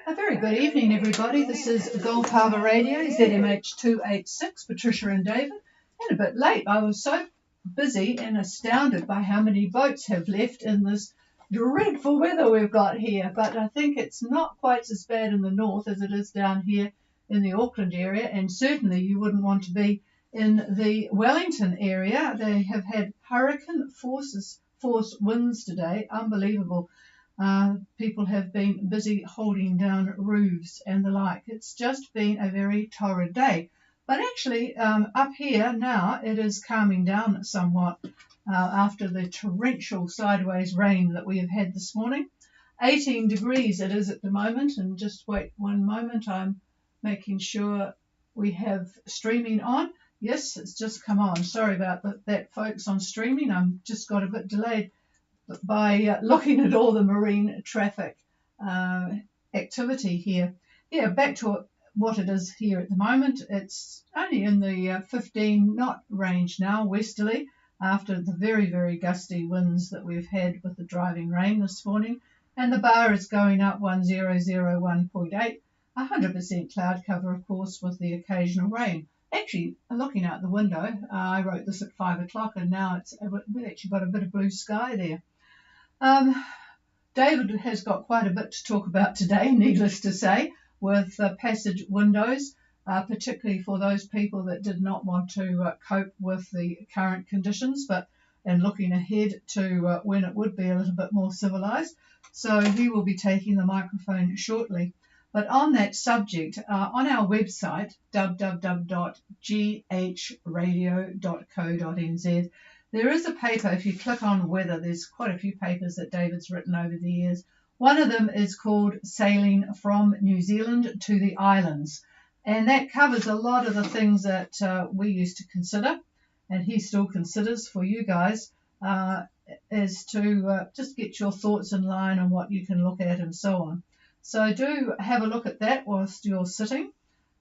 A very good evening, everybody. This is Gulf Harbour Radio, ZMH 286, Patricia and David. And a bit late. I was so busy and astounded by how many boats have left in this dreadful weather we've got here. But I think it's not quite as bad in the north as it is down here in the Auckland area. And certainly you wouldn't want to be in the Wellington area. They have had hurricane force winds today. Unbelievable. People have been busy holding down roofs and the like. It's just been a very torrid day. But actually, up here now, it is calming down somewhat after the torrential sideways rain that we have had this morning. 18 degrees it is at the moment, and just wait one moment. I'm making sure we have streaming on. Yes, it's just come on. Sorry about that, folks, on streaming. I'm just got a bit delayed by looking at all the marine traffic activity here. Yeah, back to what it is here at the moment. It's only in the 15 knot range now, westerly, after the very, very gusty winds that we've had with the driving rain this morning. And the bar is going up 1001.8, 100% cloud cover, of course, with the occasional rain. Actually, looking out the window, I wrote this at 5 o'clock, and now we've actually got a bit of blue sky there. David has got quite a bit to talk about today, needless to say, with passage windows, particularly for those people that did not want to cope with the current conditions, and looking ahead to when it would be a little bit more civilised. So he will be taking the microphone shortly. But on that subject, on our website, www.ghradio.co.nz, there is a paper. If you click on weather, there's quite a few papers that David's written over the years. One of them is called Sailing from New Zealand to the Islands. And that covers a lot of the things that we used to consider, and he still considers for you guys, is to just get your thoughts in line on what you can look at and so on. So do have a look at that whilst you're sitting.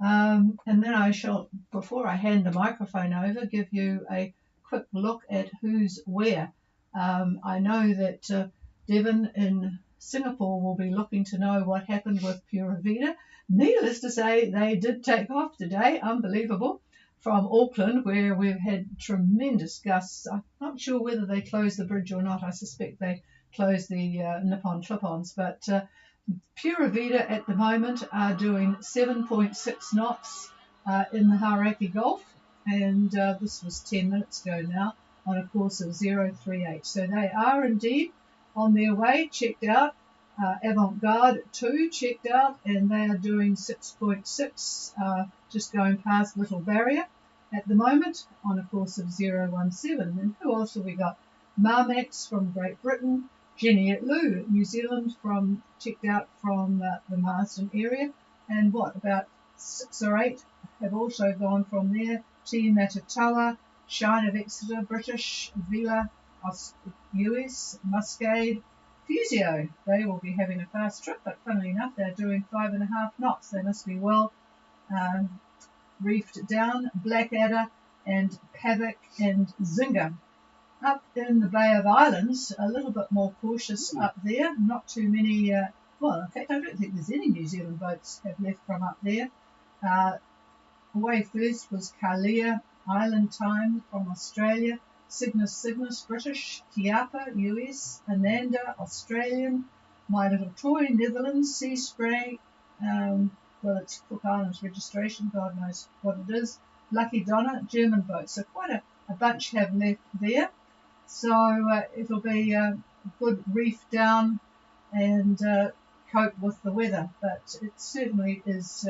And then I shall, before I hand the microphone over, give you a quick look at who's where. I know that Devon in Singapore will be looking to know what happened with Pura Vida. Needless to say, they did take off today, unbelievable, from Auckland, where we've had tremendous gusts. I'm not sure whether they closed the bridge or not. I suspect they closed the Nippon clip-ons, but Pura Vida at the moment are doing 7.6 knots in the Hauraki Gulf, and this was 10 minutes ago now, on a course of 038. So they are indeed on their way, checked out. Avant-Garde 2 checked out, and they are doing 6.6, just going past Little Barrier at the moment, on a course of 017. And who else have we got? Marmax from Great Britain, Jenny at Lou, New Zealand, checked out from the Marsden area, and about 6 or 8 have also gone from there. T Matatawa, Shine of Exeter, British, Vila, US, Muscade, Fusio. They will be having a fast trip, but funnily enough, they're doing 5.5 knots. They must be well reefed down. Blackadder and Pavic and Zinger. Up in the Bay of Islands, a little bit more cautious up there. Not too many, in fact, I don't think there's any New Zealand boats have left from up there. Away first was Kalia, Island Time from Australia, Cygnus, British, Kiapa, US, Ananda, Australian, My Little Toy, Netherlands, Sea Spray, it's Cook Islands registration, God knows what it is, Lucky Donna, German boat. So quite a bunch have left there. So it'll be a good reef down and cope with the weather. But it certainly is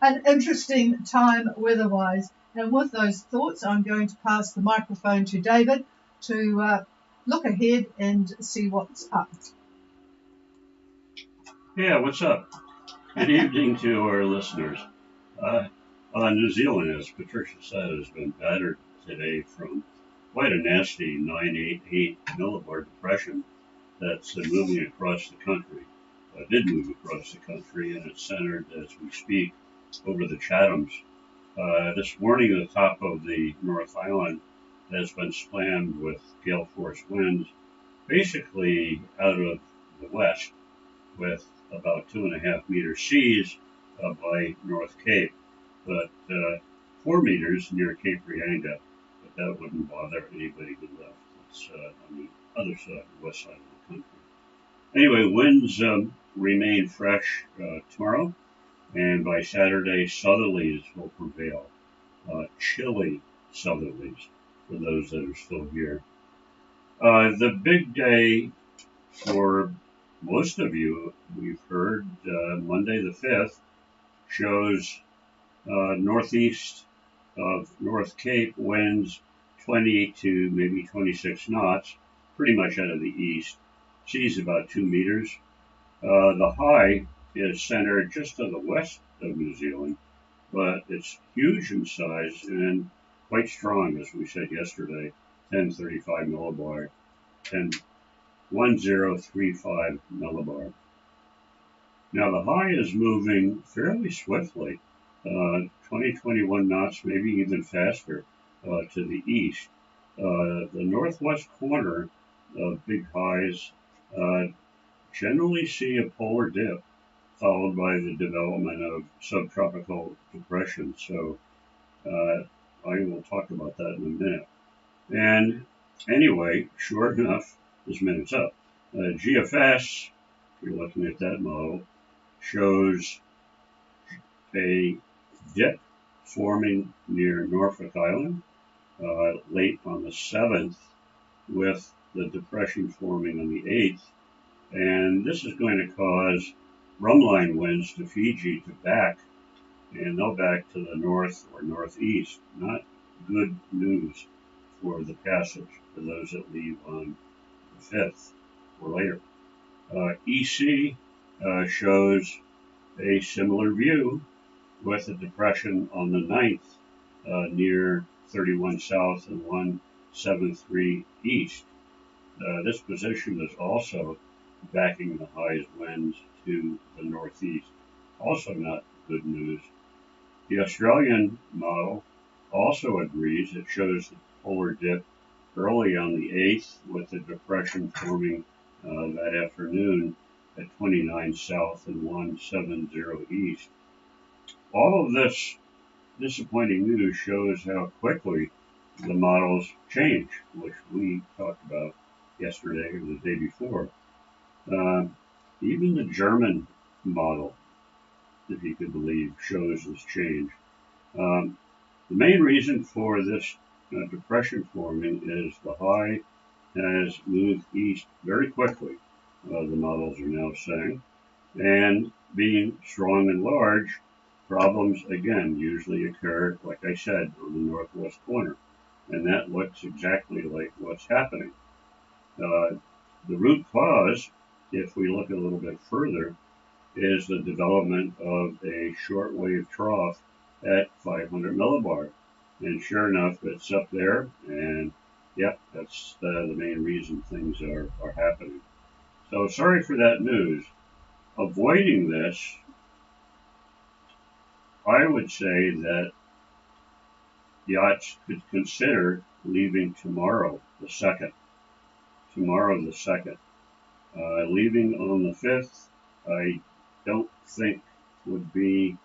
an interesting time weather-wise. And with those thoughts, I'm going to pass the microphone to David to look ahead and see what's up. Yeah, what's up? Good evening to our listeners. New Zealand, as Patricia said, has been battered today from quite a nasty 988 millibar depression that's moving across the country. Did move across the country, and it's centered as we speak over the Chathams. This morning, the top of the North Island has been slammed with gale force winds, basically out of the west. with about 2.5 meter seas by North Cape, but 4 meters near Cape Reinga. But that wouldn't bother anybody who left. It's on the other side, the west side of the country. Anyway, winds remain fresh tomorrow, and by Saturday, southerlies will prevail. Chilly southerlies for those that are still here. The big day for most of you, we've heard, Monday the 5th, shows northeast of North Cape winds 20 to maybe 26 knots, pretty much out of the east. Seas about 2 meters. The high is centered just to the west of New Zealand, but it's huge in size and quite strong, as we said yesterday, 1035 millibar, 1035 millibar. Now the high is moving fairly swiftly, 20-21 knots, maybe even faster, to the east. The northwest corner of big highs generally see a polar dip, followed by the development of subtropical depression. So I will talk about that in a minute. And anyway, sure enough, this minute's up. GFS, if you're looking at that model, shows a dip forming near Norfolk Island late on the 7th, with the depression forming on the 8th. And this is going to cause drumline winds to Fiji to back, and they'll back to the north or northeast. Not good news for the passage for those that leave on the 5th or later. EC shows a similar view with a depression on the 9th near 31 south and 173 east. This position is also backing the highest winds to the northeast. Also not good news. The Australian model also agrees. It shows the polar dip early on the 8th, with the depression forming that afternoon at 29 south and 170 east. All of this disappointing news shows how quickly the models change, which we talked about yesterday or the day before. Even the German model, if you could believe, shows this change. The main reason for this depression forming is the high has moved east very quickly, the models are now saying, and being strong and large, problems again usually occur, like I said, on the northwest corner, and that looks exactly like what's happening. The root cause, if we look a little bit further, is the development of a shortwave trough at 500 millibar. And sure enough, it's up there, and yep, that's the main reason things are happening. So sorry for that news. Avoiding this, I would say that yachts could consider leaving tomorrow, the 2nd. Tomorrow, the 2nd. Leaving on the 5th, I don't think would be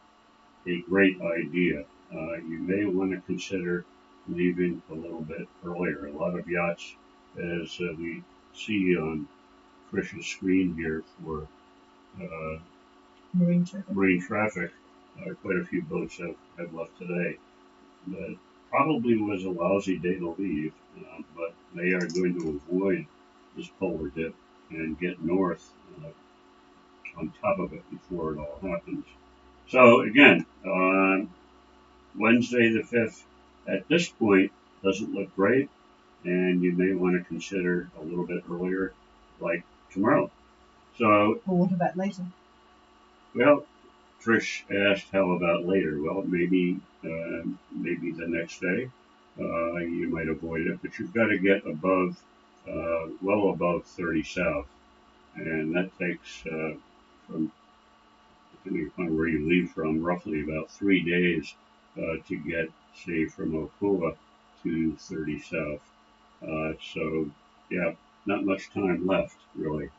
a great idea. You may want to consider leaving a little bit earlier. A lot of yachts, as we see on Chris's screen here for marine traffic, quite a few boats have left today. But probably was a lousy day to leave, but they are going to avoid this polar dip and get north on top of it before it all happens. So again, Wednesday the 5th at this point doesn't look great, and you may want to consider a little bit earlier, like tomorrow. So, Well, what about later? Well, Trish asked how about later. Well, maybe the next day you might avoid it, but you've got to get above, well above 30 south, and that takes from, depending upon where you leave from, roughly about 3 days to get, say, from Opua to 30 south. So, yeah, not much time left, really.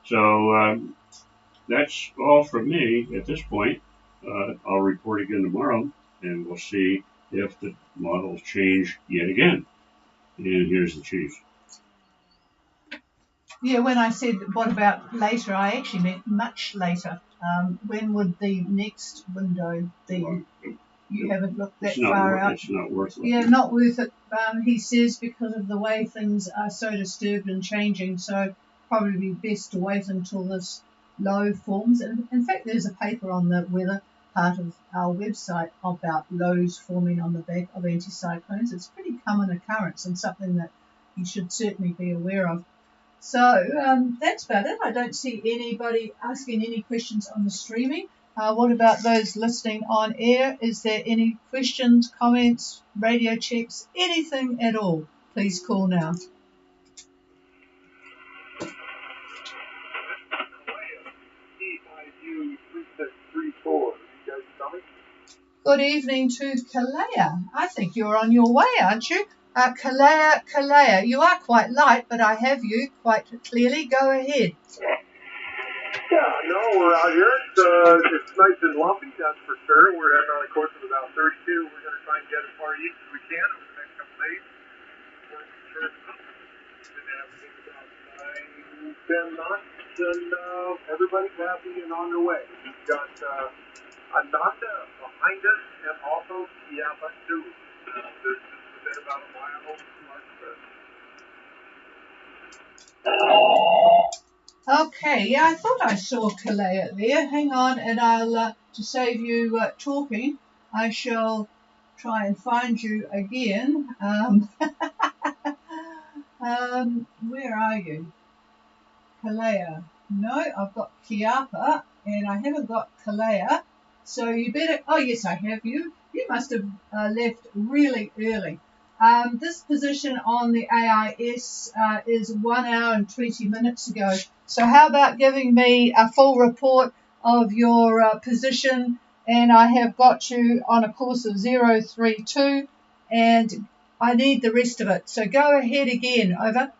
So, that's all from me at this point. I'll report again tomorrow, and we'll see if the models change yet again. And here's the chief. Yeah, when I said what about later, I actually meant much later. When would the next window be? Well, You haven't looked that far out. It's not worth it. Yeah, not worth it, he says, because of the way things are so disturbed and changing. So probably be best to wait until this low forms. And in fact, there's a paper on the weather part of our website about lows forming on the back of anticyclones. It's a pretty common occurrence and something that you should certainly be aware of. So that's about it. I don't see anybody asking any questions on the streaming. What about those listening on air? Is there any questions, comments, radio checks, anything at all? Please call now. Good evening to Kalea. I think you're on your way, aren't you? Kalea, you are quite light, but I have you quite clearly. Go ahead. Yeah, no, we're out here. It's nice and lumpy, that's for sure. We're heading on a course of about 32. We're going to try and get as far east as we can over the next couple days. We're sure been averaging about 9, 10 knots, and everybody's happy and on their way. We've got Ananda behind us, and also Kiapa too. They're just within about a mile of our Okay, yeah, I thought I saw Kalea there. Hang on, and I'll, to save you talking, I shall try and find you again. Where are you? Kalea. No, I've got Kiapa, and I haven't got Kalea. So you better, oh yes, I have you. You must have left really early. This position on the AIS is 1 hour and 20 minutes ago. So how about giving me a full report of your position? And I have got you on a course of 032, and I need the rest of it. So go ahead again. Over.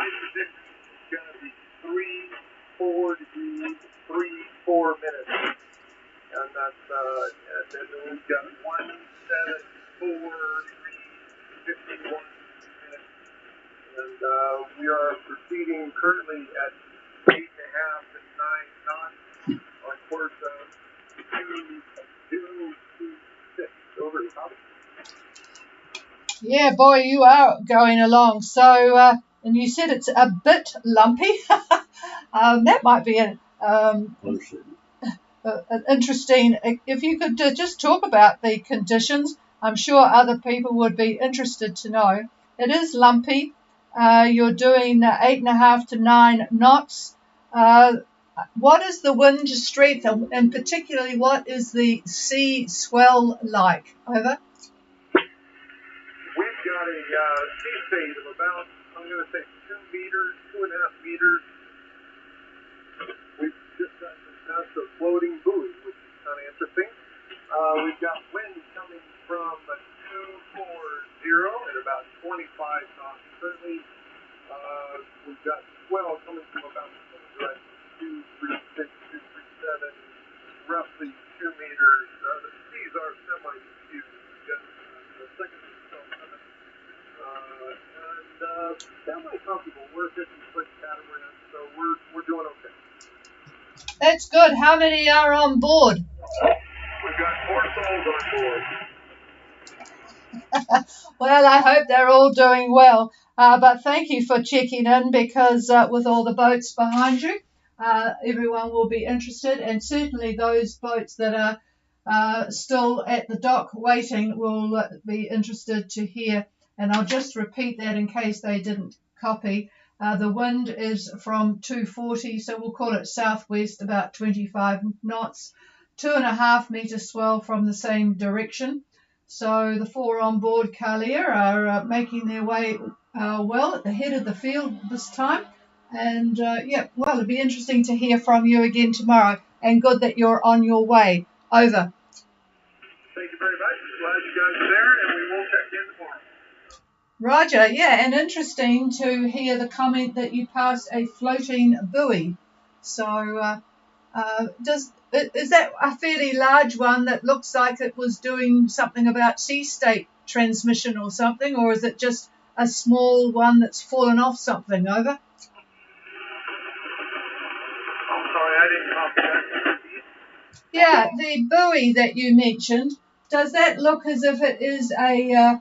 my prediction is going to be 3-4 degrees, 3-4 minutes. And that's, and then we've got 174 degrees, 51 minutes. And we are proceeding currently at 8.5 to 9 knots on course of 226 over the top. Yeah, boy, you are going along. So, and you said it's a bit lumpy. That might be an interesting. If you could just talk about the conditions, I'm sure other people would be interested to know. It is lumpy. You're doing 8.5 to 9 knots. What is the wind strength, and particularly what is the sea swell like? Over. We've got a sea state of about, I'm going to say 2 meters, 2.5 meters. We've just got some gusts of floating buoy, which is kind of interesting. We've got wind coming from 240 at about 25 knots currently. We've got swell coming from about 236, 237, roughly 2 meters. The seas are semi-skewed. We've got the second swell coming. And semi-comfortable. We're 50-foot catamaran, so we're doing okay. That's good. How many are on board? We've got 4 souls on board. Well, I hope they're all doing well. But thank you for checking in, because with all the boats behind you, everyone will be interested, and certainly those boats that are still at the dock waiting will be interested to hear. And I'll just repeat that in case they didn't copy. The wind is from 240, so we'll call it southwest, about 25 knots, 2.5 meter swell from the same direction. So the 4 on board Kalea are making their way well at the head of the field this time. And yeah, well, it'll be interesting to hear from you again tomorrow. And good that you're on your way. Over. Thank you very much. Glad you guys are there, and we will check in tomorrow. Roger, yeah, and interesting to hear the comment that you passed a floating buoy. So is that a fairly large one that looks like it was doing something about sea state transmission or something, or is it just a small one that's fallen off something? Over. I'm sorry, I didn't copy that. Yeah, the buoy that you mentioned, does that look as if it is a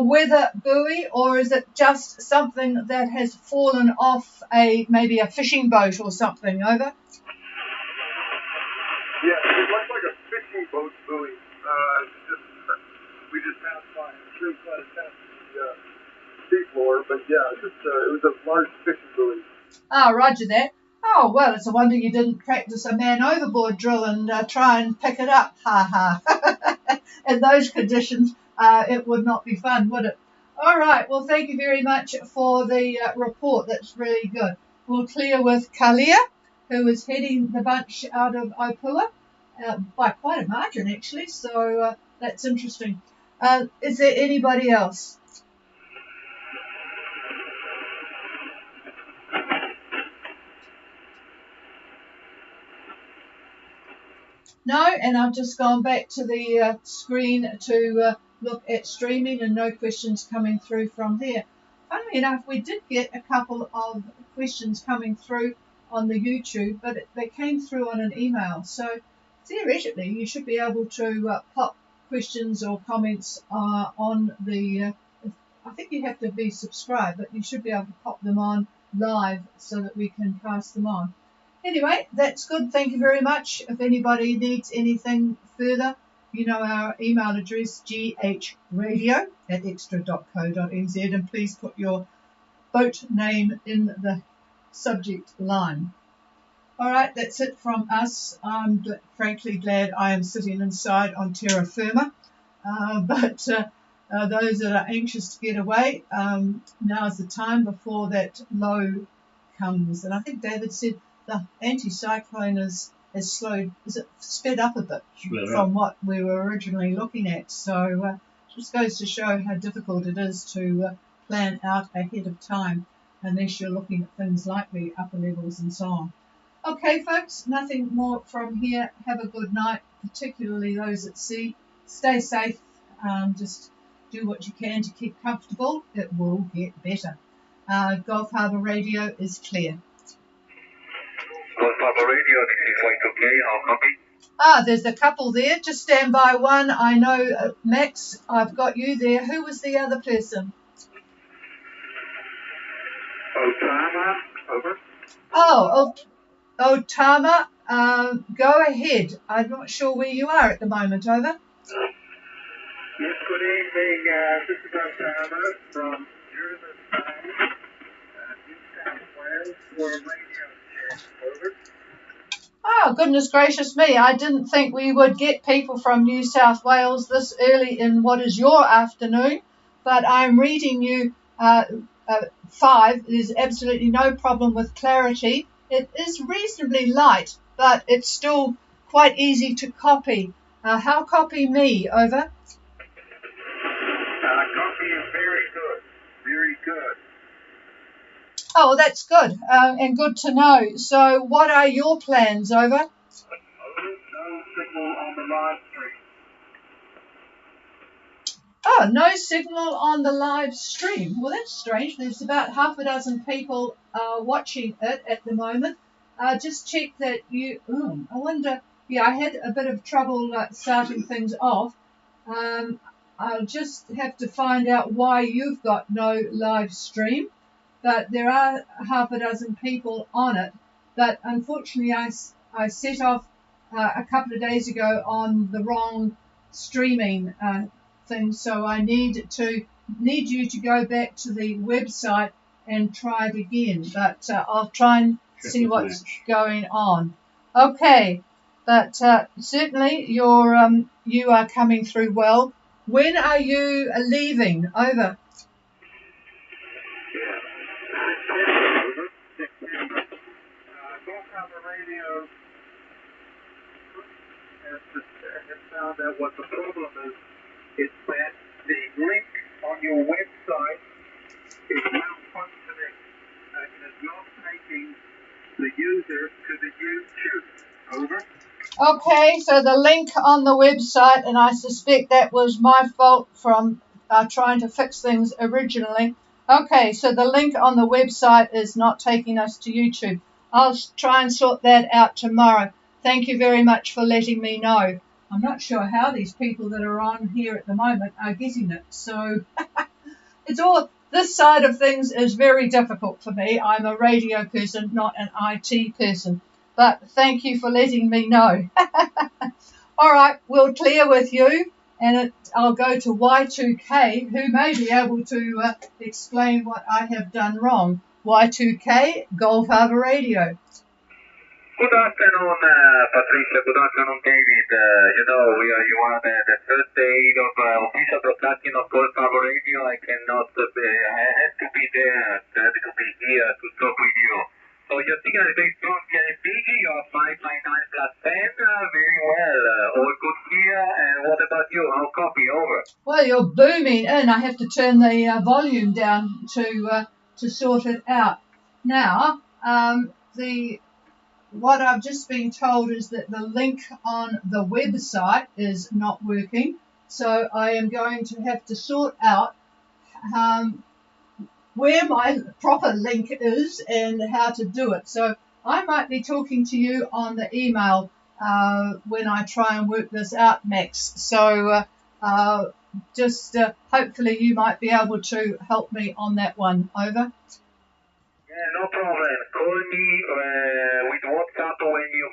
weather buoy, or is it just something that has fallen off maybe a fishing boat or something? Over. Yeah, it looks like a fishing boat buoy. We just passed by it. It's really quite attached to the seafloor, but yeah, it was a large fishing buoy. Oh, roger that. Oh, well, it's a wonder you didn't practice a man overboard drill and try and pick it up. Ha ha. In those conditions, it would not be fun, would it? All right. Well, thank you very much for the report. That's really good. We'll clear with Kalia, who is heading the bunch out of Opua by quite a margin, actually. So that's interesting. Is there anybody else? No, and I've just gone back to the screen to look at streaming, and no questions coming through from there. Funnily enough, we did get a couple of questions coming through on the YouTube, but they came through on an email. So theoretically, you should be able to pop questions or comments on the. I think you have to be subscribed, but you should be able to pop them on live so that we can pass them on. Anyway, that's good. Thank you very much. If anybody needs anything further, you know our email address, ghradio@extra.co.nz, and please put your boat name in the subject line. All right, that's it from us. I'm frankly glad I am sitting inside on terra firma, but those that are anxious to get away, now is the time before that low comes. And I think David said the anticyclone is sped up a bit from what we were originally looking at. So just goes to show how difficult it is to plan out ahead of time unless you're looking at things like the upper levels and so on. Okay, folks, nothing more from here. Have a good night, particularly those at sea. Stay safe. Just do what you can to keep comfortable. It will get better. Gulf Harbour Radio is clear. Gulf Harbour Radio, this is White OK, how copy? There's a couple there. Just stand by one. I know, Max, I've got you there. Who was the other person? Otama, over. Otama, go ahead. I'm not sure where you are at the moment, over. Yes, good evening. This is Otama from German New South Wales for a radio check, over. Oh, goodness gracious me. I didn't think we would get people from New South Wales this early in what is your afternoon, but I'm reading you 5. There's absolutely no problem with clarity. It is reasonably light, but it's still quite easy to copy. How copy me, over? Copy is very good. Very good. Oh, that's good, and good to know. So what are your plans, over? No signal on the live stream. Oh, no signal on the live stream. Well, that's strange. There's about half a dozen people watching it at the moment. Just check that you... I wonder... Yeah, I had a bit of trouble starting things off. I'll just have to find out why you've got no live stream. But there are half a dozen people on it. But unfortunately, I set off a couple of days ago on the wrong streaming thing, so I need you to go back to the website and try it again. But I'll try and see what's going on. Okay, but certainly you are coming through well. When are you leaving? Over. Gulf Harbour Radio has found out what the problem is. It's that the link on your website is malfunctioning. It is not taking the user to Over. Okay, so the link on the website, and I suspect that was my fault from trying to fix things originally. Okay, so the link on the website is not taking us to YouTube. I'll try and sort that out tomorrow. Thank you very much for letting me know. I'm not sure how these people that are on here at the moment are getting it. So it's all, this side of things is very difficult for me. I'm a radio person, not an IT person. But thank you for letting me know. All right, we'll clear with you, and I'll go to Y2K, who may be able to explain what I have done wrong. Y2K, Gulf Harbour Radio. Good afternoon, Patricia. Good afternoon, David. You are the first day of official broadcasting of Gulf Harbour Radio. I cannot, I had to be there, to be here to talk with you. So your signal is very strong here in Fiji. You are 599 plus 10. Very well. All good here. And what about you? How copy? Over. Well, you're booming in. I have to turn the volume down to sort it out. Now, what I've just been told is that the link on the website is not working. So I am going to have to sort out where my proper link is and how to do it. So I might be talking to you on the email when I try and work this out, Max. So hopefully you might be able to help me on that one. Over. Yeah, no problem. Call me with WhatsApp when you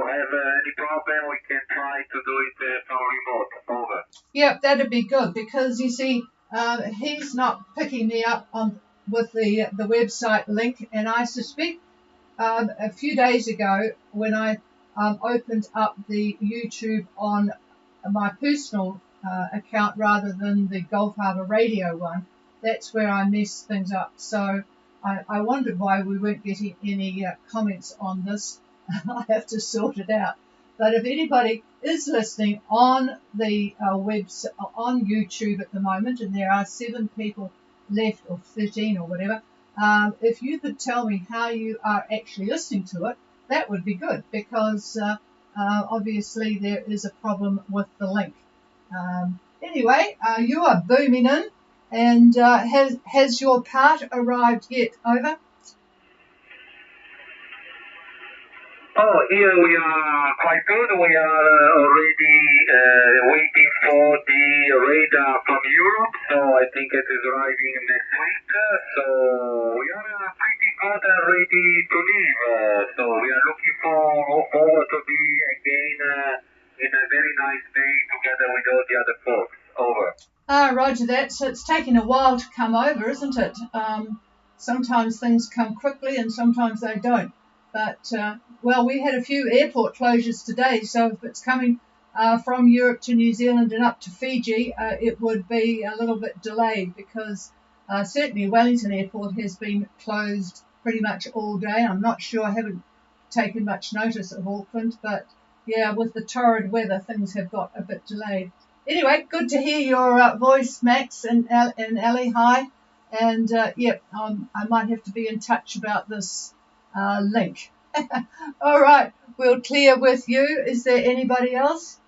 have any problem. We can try to do it from remote. Over. Yep, that'd be good because you see, he's not picking me up with the website link, and I suspect a few days ago when I opened up the YouTube on my personal account rather than the Gulf Harbour Radio one, that's where I messed things up. So I wondered why we weren't getting any comments on this. I have to sort it out. But if anybody is listening on the on YouTube at the moment, and there are 7 people left, or 13 or whatever, if you could tell me how you are actually listening to it, that would be good, because obviously there is a problem with the link. Anyway, you are booming in, and has your part arrived yet? Over. Oh, here we are quite good. We are already waiting for the radar from Europe, so I think it is arriving next week. So we are pretty good and ready to leave. So we are looking forward to be again in a very nice day together with all the other folks. Over. Roger that. So it's taking a while to come over, isn't it? Sometimes things come quickly and sometimes they don't. But, well, we had a few airport closures today, so if it's coming from Europe to New Zealand and up to Fiji, it would be a little bit delayed because certainly Wellington Airport has been closed pretty much all day. I'm not sure, I haven't taken much notice of Auckland, but, yeah, with the torrid weather, things have got a bit delayed. Anyway, good to hear your voice, Max and Ellie. Hi. And, I might have to be in touch about this link. All right, we'll clear with you. Is there anybody else?